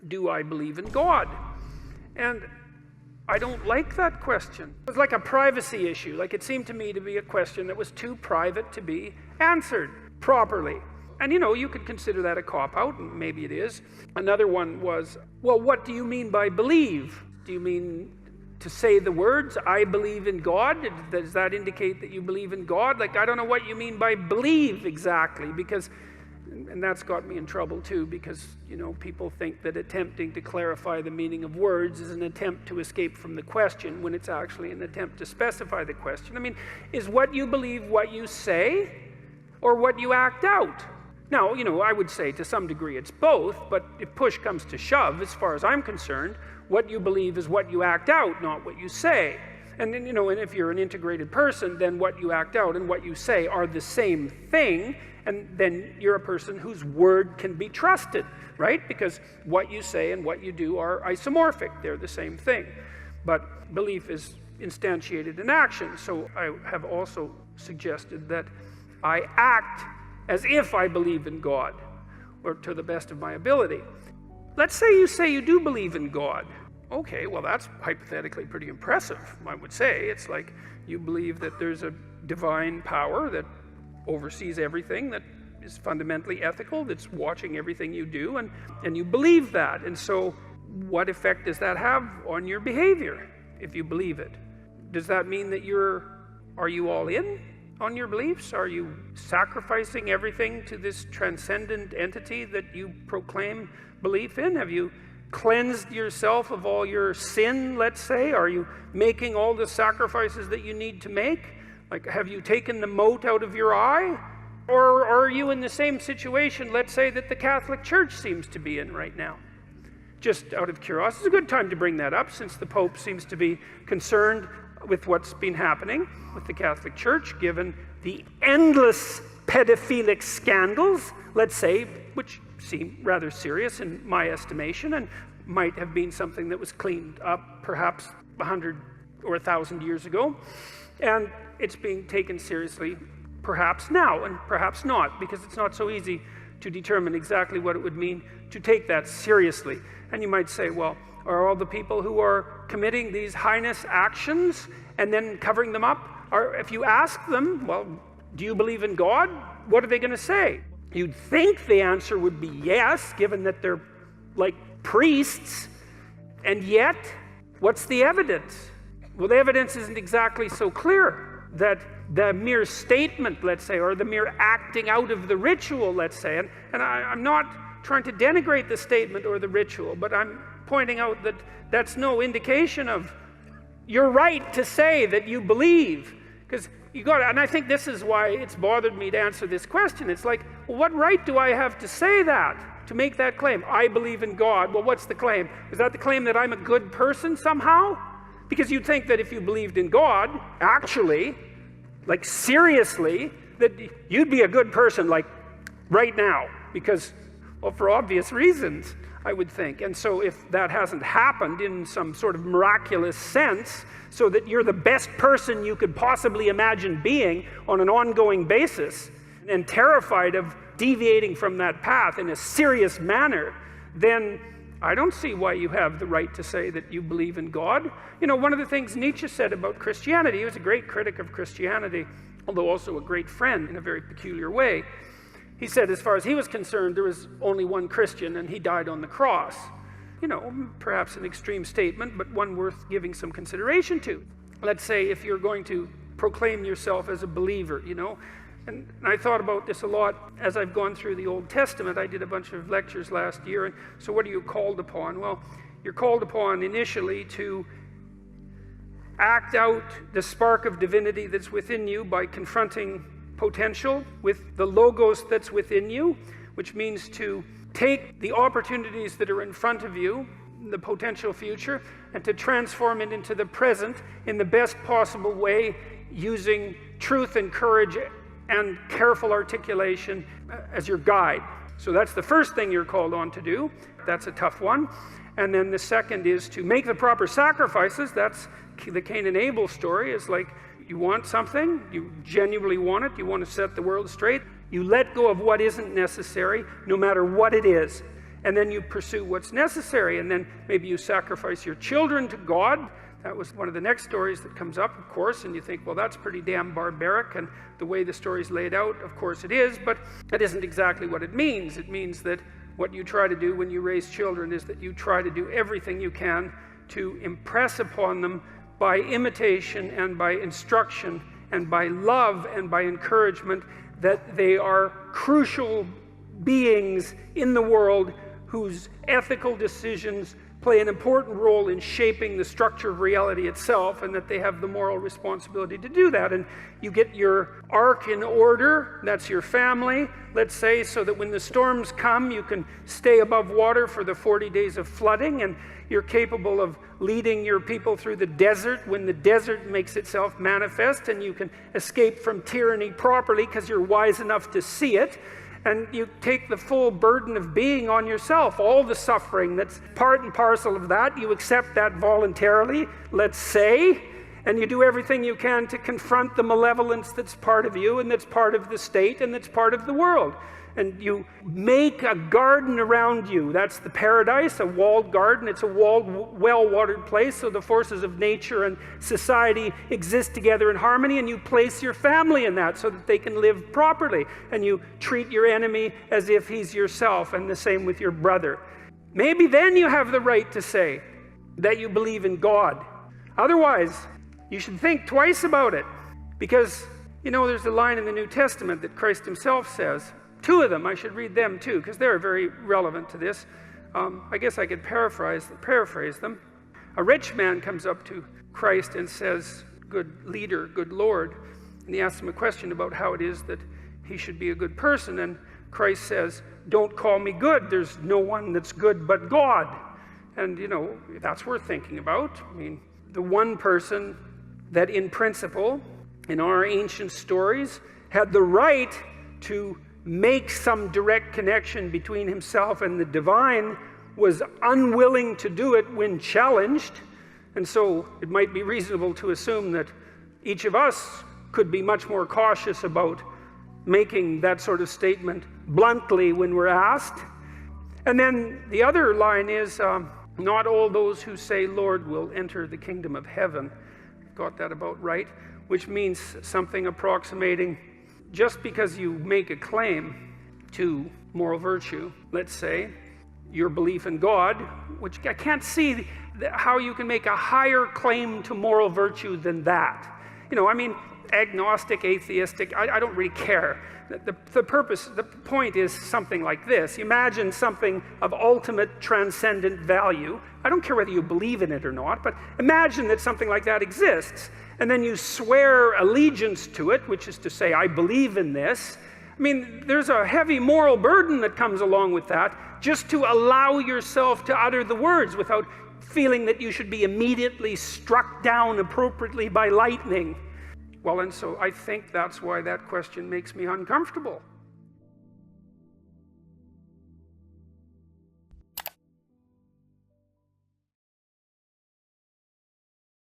do I believe in God? And I don't like that question. It was like a privacy issue. Like, it seemed to me to be a question that was too private to be answered properly. And you know, you could consider that a cop-out, and maybe it is. Another one was, well, what do you mean by believe? Do you mean to say the words, I believe in God? Does that indicate that you believe in God? Like, I don't know what you mean by believe exactly, because, and that's got me in trouble too, because, you know, people think that attempting to clarify the meaning of words is an attempt to escape from the question, when it's actually an attempt to specify the question. I mean, is what you believe what you say, or what you act out? Now, you know, I would say to some degree it's both, but if push comes to shove, as far as I'm concerned, what you believe is what you act out, not what you say. And then, you know, and if you're an integrated person, then what you act out and what you say are the same thing, and then you're a person whose word can be trusted, right? Because what you say and what you do are isomorphic. They're the same thing. But belief is instantiated in action. So I have also suggested that I act as if I believe in God, or to the best of my ability. Let's say you do believe in God. Okay, well, that's hypothetically pretty impressive, I would say. It's like you believe that there's a divine power that oversees everything, that is fundamentally ethical, that's watching everything you do, and you believe that. And so what effect does that have on your behavior if you believe it? Does that mean that are you all in on your beliefs? Are you sacrificing everything to this transcendent entity that you proclaim belief in? Have you cleansed yourself of all your sin, let's say? Are you making all the sacrifices that you need to make? Like, have you taken the mote out of your eye? Or are you in the same situation, let's say, that the Catholic Church seems to be in right now? Just out of curiosity, it's a good time to bring that up, since the Pope seems to be concerned with what's been happening with the Catholic Church, given the endless pedophilic scandals, let's say, which seem rather serious in my estimation, and might have been something that was cleaned up perhaps 100 or 1,000 years ago. And it's being taken seriously perhaps now, and perhaps not, because it's not so easy to determine exactly what it would mean to take that seriously. And you might say, well, are all the people who are committing these heinous actions and then covering them up, if you ask them, well, do you believe in God? What are they going to say? You'd think the answer would be yes, given that they're like priests. And yet, what's the evidence? Well, the evidence isn't exactly so clear. That the mere statement, let's say, or the mere acting out of the ritual, let's say, and I'm not trying to denigrate the statement or the ritual, but I'm pointing out that that's no indication of you're right to say that you believe. Because you got to, and I think this is why it's bothered me to answer this question. It's like, well, what right do I have to say that, to make that claim? I believe in God. Well, what's the claim? Is that the claim that I'm a good person somehow? Because you'd think that if you believed in God, actually, like seriously, that you'd be a good person, like right now, because, well, for obvious reasons, I would think. And so if that hasn't happened in some sort of miraculous sense, so that you're the best person you could possibly imagine being on an ongoing basis, and terrified of deviating from that path in a serious manner, then I don't see why you have the right to say that you believe in God. You know, one of the things Nietzsche said about Christianity, he was a great critic of Christianity, although also a great friend in a very peculiar way. He said, as far as he was concerned, there was only one Christian, and he died on the cross. You know, perhaps an extreme statement, but one worth giving some consideration to. Let's say if you're going to proclaim yourself as a believer, you know, and I thought about this a lot as I've gone through the Old Testament. I did a bunch of lectures last year, and so what are you called upon? Well, you're called upon initially to act out the spark of divinity that's within you by confronting potential with the logos that's within you, which means to take the opportunities that are in front of you, the potential future, and to transform it into the present in the best possible way, using truth and courage and careful articulation as your guide. So that's the first thing you're called on to do. That's a tough one. And then the second is to make the proper sacrifices. That's the Cain and Abel story. It's like, you want something, you genuinely want it, you want to set the world straight, you let go of what isn't necessary, no matter what it is. and then you pursue what's necessary, and then maybe you sacrifice your children to God. That was one of the next stories that comes up, of course, and you think, well, that's pretty damn barbaric, and the way the story's laid out, of course it is, but that isn't exactly what it means. It means that what you try to do when you raise children is that you try to do everything you can to impress upon them by imitation and by instruction and by love and by encouragement that they are crucial beings in the world whose ethical decisions play an important role in shaping the structure of reality itself, and that they have the moral responsibility to do that. And you get your ark in order, that's your family, let's say, so that when the storms come, you can stay above water for the 40 days of flooding, and you're capable of leading your people through the desert when the desert makes itself manifest, and you can escape from tyranny properly because you're wise enough to see it. And you take the full burden of being on yourself, all the suffering that's part and parcel of that. You accept that voluntarily, let's say, and you do everything you can to confront the malevolence that's part of you and that's part of the state and that's part of the world. And you make a garden around you. That's the paradise, a walled garden. It's a walled, well-watered place, so the forces of nature and society exist together in harmony, and you place your family in that so that they can live properly. And you treat your enemy as if he's yourself, and the same with your brother. Maybe then you have the right to say that you believe in God. Otherwise, you should think twice about it. Because, you know, there's a line in the New Testament that Christ himself says. Two of them, I should read them too, because they're very relevant to this. I guess I could paraphrase them. A rich man comes up to Christ and says, "Good leader, good Lord," and he asks him a question about how it is that he should be a good person, and Christ says, "Don't call me good. There's no one that's good but God." And, you know, that's worth thinking about. I mean, the one person that in principle, in our ancient stories, had the right to make some direct connection between himself and the divine was unwilling to do it when challenged. And so it might be reasonable to assume that each of us could be much more cautious about making that sort of statement bluntly when we're asked. And then the other line is, not all those who say Lord will enter the kingdom of heaven. Got that about right? Which means something approximating, just because you make a claim to moral virtue, let's say, your belief in God, which I can't see how you can make a higher claim to moral virtue than that. You know, I mean, agnostic, atheistic, I don't really care. The point is something like this. Imagine something of ultimate transcendent value. I don't care whether you believe in it or not, but imagine that something like that exists. And then you swear allegiance to it, which is to say, I believe in this. I mean, there's a heavy moral burden that comes along with that, just to allow yourself to utter the words without feeling that you should be immediately struck down appropriately by lightning. Well, and so I think that's why that question makes me uncomfortable.